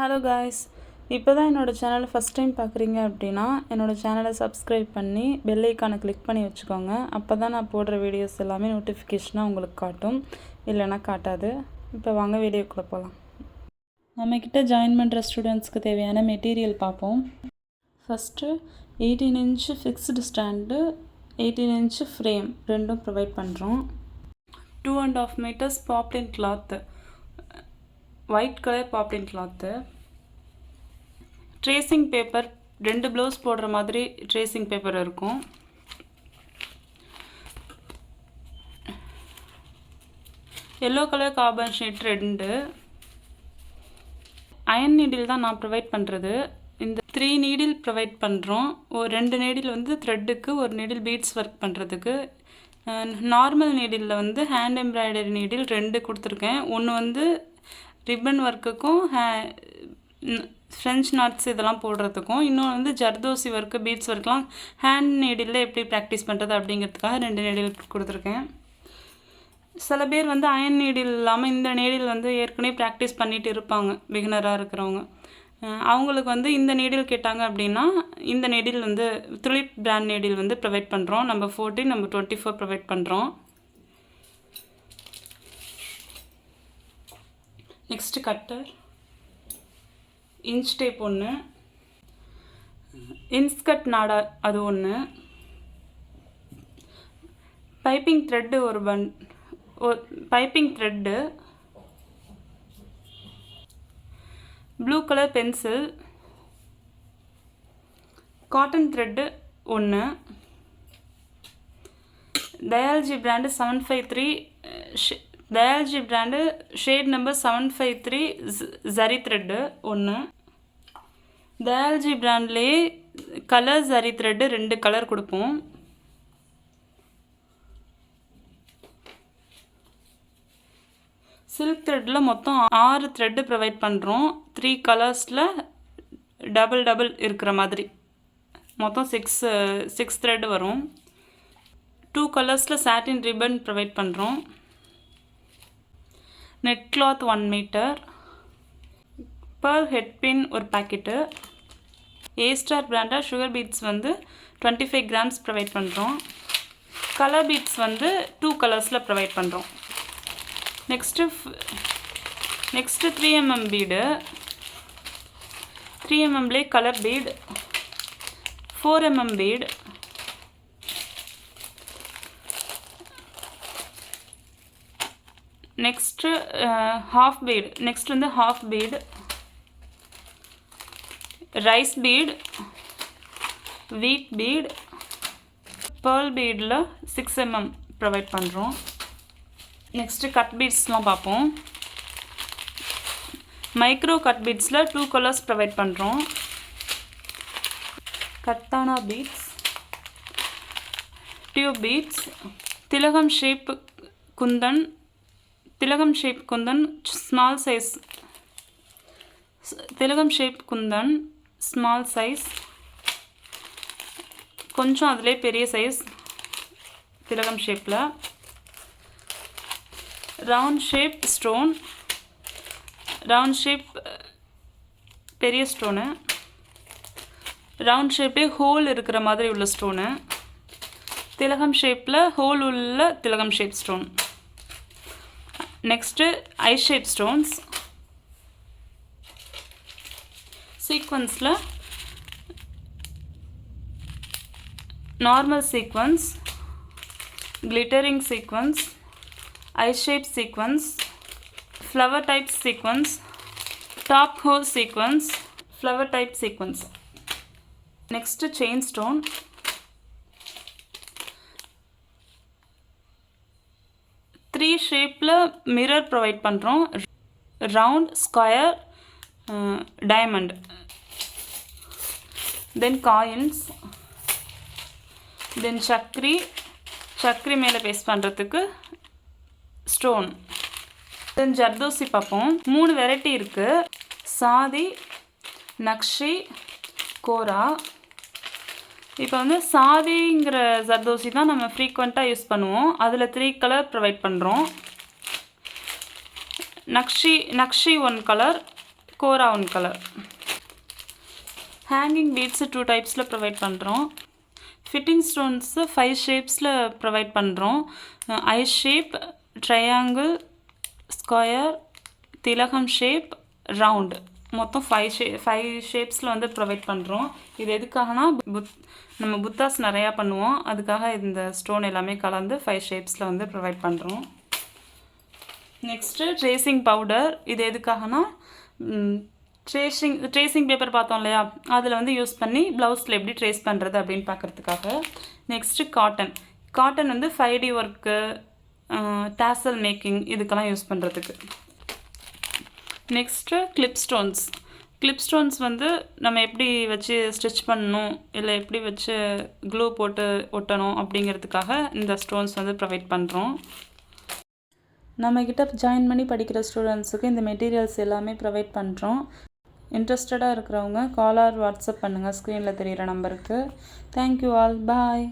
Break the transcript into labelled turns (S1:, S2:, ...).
S1: Hello guys, இப்போ தான் என்னோடய சேனலை ஃபஸ்ட் டைம் பார்க்குறீங்க அப்படின்னா என்னோடய சேனலை சப்ஸ்கிரைப் பண்ணி பெல் ஐக்கானை கிளிக் பண்ணி வச்சுக்கோங்க. அப்போ தான் நான் போடுற வீடியோஸ் எல்லாமே நோட்டிஃபிகேஷனாக உங்களுக்கு காட்டும், இல்லைன்னா காட்டாது. இப்போ வாங்க வீடியோக்குள்ளே போகலாம். நம்மக்கிட்ட ஜாயின் பண்ணுற ஸ்டூடெண்ட்ஸ்க்கு தேவையான மெட்டீரியல் பார்ப்போம். First 18 inch fixed stand, 18 inch frame ரெண்டும் ப்ரொவைட் பண்ணுறோம். 2.5 metres poplin cloth, white colour poplin cloth. Tracing paper 2 blouse போடுற மாதிரி ட்ரேசிங் பேப்பர் இருக்கும். Yellow colour carbon sheet 2. Iron needle தான் நான் ப்ரொவைட் பண்ணுறது. இந்த 3 நீடில் ப்ரொவைட் பண்ணுறோம். ஒரு 2 நீடில் வந்து த்ரெட்டுக்கு, ஒரு நீடில் பீட்ஸ் ஒர்க் பண்ணுறதுக்கு. நார்மல் நீடிலில் வந்து ஹேண்ட் எம்ப்ராய்டரி நீடில் 2 கொடுத்துருக்கேன். ஒன்று வந்து ரிப்பன் ஒர்க்குக்கும் ஃப்ரெஞ்ச் நாட்ஸ் இதெல்லாம் போடுறதுக்கும், இன்னொன்று வந்து ஜர்தோசி ஒர்க்கு பீட்ஸ் ஒர்க்லாம் ஹேண்ட் நீடில் எப்படி ப்ராக்டிஸ் பண்ணுறது அப்படிங்கிறதுக்காக 2 நீடில் கொடுத்துருக்கேன். சில பேர் வந்து அயன் நீடில் இல்லாமல் இந்த நீடில் வந்து ஏற்கனவே ப்ராக்டிஸ் பண்ணிட்டு இருப்பாங்க, பிகினராக இருக்கிறவங்க. அவங்களுக்கு வந்து இந்த நீடில் கேட்டாங்க அப்படின்னா இந்த நீடில் வந்து துலிப் பிராண்ட் நீடில் வந்து ப்ரொவைட் பண்ணுறோம். நம்பர் 14, நம்பர் 24 ப்ரொவைட் பண்ணுறோம். நெக்ஸ்ட்டு கட்டர், இன்ச் டேப் 1, இன்ஸ்கட் நாடா அது 1, piping thread piping thread, blue colour pencil, cotton thread 1, Dayalji brand 753 Dayalji brand shade number 753 zari thread 1. Dayalji பிராண்ட்லேயே கலர் ஜரி த்ரெட்டு 2 கலர் கொடுப்போம். சில்க் த்ரெட்டில் மொத்தம் 6 த்ரெட்டு ப்ரொவைட் பண்ணுறோம். 3 கலர்ஸில் டபுள் இருக்கிற மாதிரி மொத்தம் 6 த்ரெட்டு வரும். 2 கலர்ஸில் சாட்டின் ரிப்பன் ப்ரொவைட் பண்ணுறோம். Net cloth 1 metre, pearl head pin ஒரு பாக்கெட்டு. ஏஸ்டார் பிராண்டாக சுகர் பீட்ஸ் வந்து 25 கிராம்ஸ் ப்ரொவைட் பண்ணுறோம். கலர் பீட்ஸ் வந்து 2 கலர்ஸில் ப்ரொவைட் பண்ணுறோம். நெக்ஸ்ட்டு 3mm பீடு, 3mmலே colour bead, 4mm bead, next half bead. Next வந்து half bead, rice bead, wheat bead, pearl பீடில் 6mm ப்ரொவைட் பண்ணுறோம். நெக்ஸ்ட்டு கட் பீட்ஸ்லாம் பார்ப்போம். மைக்ரோ கட் பீட்ஸில் 2 கலர்ஸ் ப்ரொவைட் பண்ணுறோம். கத்தானா பீட்ஸ், டியூப் பீட்ஸ், திலகம் ஷேப் குந்தன் ஸ்மால் சைஸ், திலகம் ஷேப் குந்தன் ஸ்மால் சைஸ், கொஞ்சம் அதிலே பெரிய சைஸ் திலகம் ஷேப்பில். Round shape stone, round shape பெரிய ஸ்டோனு, ரவுண்ட் ஷேப்பே ஹோல் இருக்கிற மாதிரி உள்ள ஸ்டோனு, திலகம் ஷேப்பில் ஹோல் உள்ள திலகம் shape stone. Next eye shape stones. சீக்வன்ஸில் normal sequins, glittering sequins, eye shape sequins, flower type sequins, top hole sequins, flower type sequins. Next chain stone. Three ஷேப்பில் மிரர் ப்ரொவைட் பண்ணுறோம். Round, square, diamond. தென் coins, தென் சக்ரி மேலே paste பண்ணுறதுக்கு stone. தென் ஜர்தோசி பார்ப்போம். 3 variety இருக்குது. சாதி, நக்ஷி, கோரா. இப்போ வந்து சாதிங்கிற ஜர்தோசி தான் நம்ம ஃப்ரீக்வெண்ட்டாக யூஸ் பண்ணுவோம். அதில் 3 கலர் ப்ரொவைட் பண்ணுறோம். நக்ஷி 1 கலர், கோரா ஒன் கலர். ஹேங்கிங் பீட்ஸு 2 டைப்ஸில் ப்ரொவைட் பண்ணுறோம். ஃபிட்டிங் ஸ்டோன்ஸு 5 ஷேப்ஸில் ப்ரொவைட் பண்ணுறோம். ஐ ஷேப், ட்ரையாங்கிள், ஸ்கொயர், திலகம் ஷேப், ரவுண்டு, மொத்தம் 5 ஷேப்ஸில் வந்து ப்ரொவைட் பண்ணுறோம். இது எதுக்காகனா நம்ம புத்தாஸ் நிறையா பண்ணுவோம், அதுக்காக இந்த ஸ்டோன் எல்லாமே கலந்து 5 ஷேப்ஸில் வந்து ப்ரொவைட் பண்ணுறோம். Next tracing powder. இது எதுக்காகனா ட்ரேசிங் பேப்பர் பார்த்தோம் இல்லையா, அதில் வந்து யூஸ் பண்ணி ப்ளவுஸில் எப்படி ட்ரேஸ் பண்ணுறது அப்படின்னு பார்க்குறதுக்காக. நெக்ஸ்ட்டு காட்டன் வந்து 5D ஒர்க்கு, டாசல் மேக்கிங் இதுக்கெல்லாம் யூஸ் பண்ணுறதுக்கு. நெக்ஸ்ட்டு கிளிப் ஸ்டோன்ஸ் வந்து நம்ம எப்படி வச்சு ஸ்டிச் பண்ணணும், இல்லை எப்படி வச்சு க்ளூ போட்டு ஒட்டணும் அப்படிங்கிறதுக்காக இந்த ஸ்டோன்ஸ் வந்து ப்ரொவைட் பண்ணுறோம். நம்மக்கிட்ட ஜாயின் பண்ணி படிக்கிற ஸ்டூடெண்ட்ஸுக்கு இந்த மெட்டீரியல்ஸ் எல்லாமே ப்ரொவைட் பண்ணுறோம். இன்ட்ரெஸ்டடாக இருக்கிறவங்க கால் ஆர் வாட்ஸ்அப் பண்ணுங்கள் ஸ்க்ரீனில் தெரிகிற நம்பருக்கு. தேங்க்யூ ஆல், பாய்.